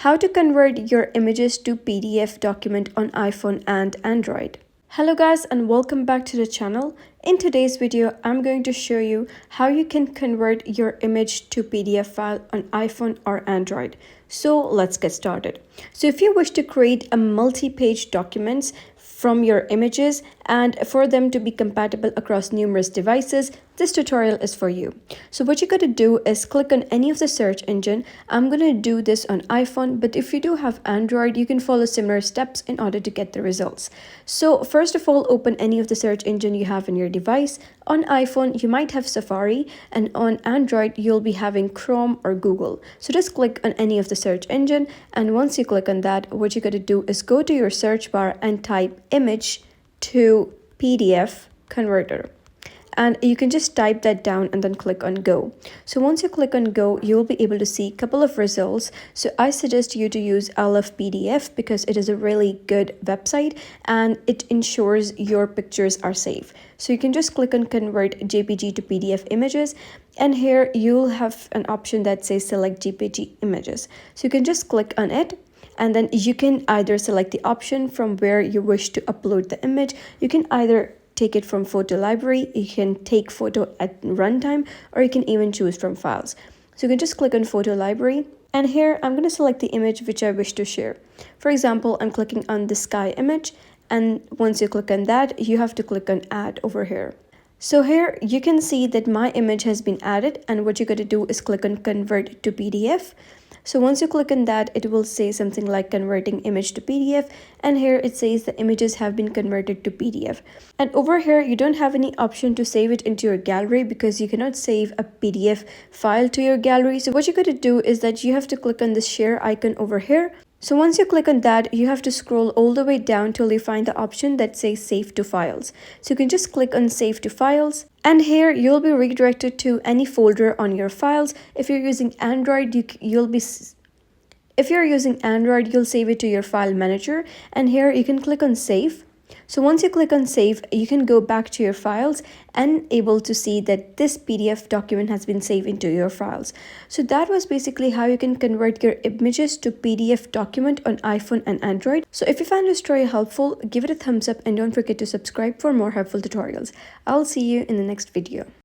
How to convert your images to PDF document on iPhone and Android. Hello guys and welcome back to the channel. In today's video, I'm going to show you how you can convert your image to PDF file on iPhone or Android. So let's get started. So if you wish to create a multi-page documents from your images and for them to be compatible across numerous devices, this tutorial is for you. So what you got to do is click on any of the search engine. I'm going to do this on iPhone, but if you do have Android, you can follow similar steps in order to get the results. So first of all, open any of the search engine you have in your device. On iPhone, you might have Safari, and on Android, you'll be having Chrome or Google. So just click on any of the search engine, and once you click on that, what you got to do is go to your search bar and type image to PDF converter. And you can just type that down and then click on go. So once you click on go, you will be able to see a couple of results. So I suggest you to use PDF because it is a really good website and it ensures your pictures are safe. So you can just click on convert JPG to PDF images, and here you'll have an option that says select JPG images. So you can just click on it, and then you can either select the option from where you wish to upload the image. You can either take it from photo library, you can take photo at runtime, or you can even choose from files. So you can just click on photo library, and here I'm going to select the image which I wish to share. For example, I'm clicking on the sky image, and once you click on that, you have to click on add over here. So here you can see that my image has been added, and what you got to do is click on convert to PDF. So once you click on that, it will say something like converting image to PDF, and here it says the images have been converted to PDF. And over here, you don't have any option to save it into your gallery because you cannot save a PDF file to your gallery. So what you got to do is that you have to click on the share icon over here. So once you click on that, you have to scroll all the way down till you find the option that says save to files. So you can just click on save to files, and here you'll be redirected to any folder on your files. If you're using Android, you'll save it to your file manager, and here you can click on save. So once you click on save, you can go back to your files and able to see that this PDF document has been saved into your files. So that was basically how you can convert your images to PDF document on iPhone and Android. So if you found this tutorial helpful, give it a thumbs up and don't forget to subscribe for more helpful tutorials. I'll see you in the next video.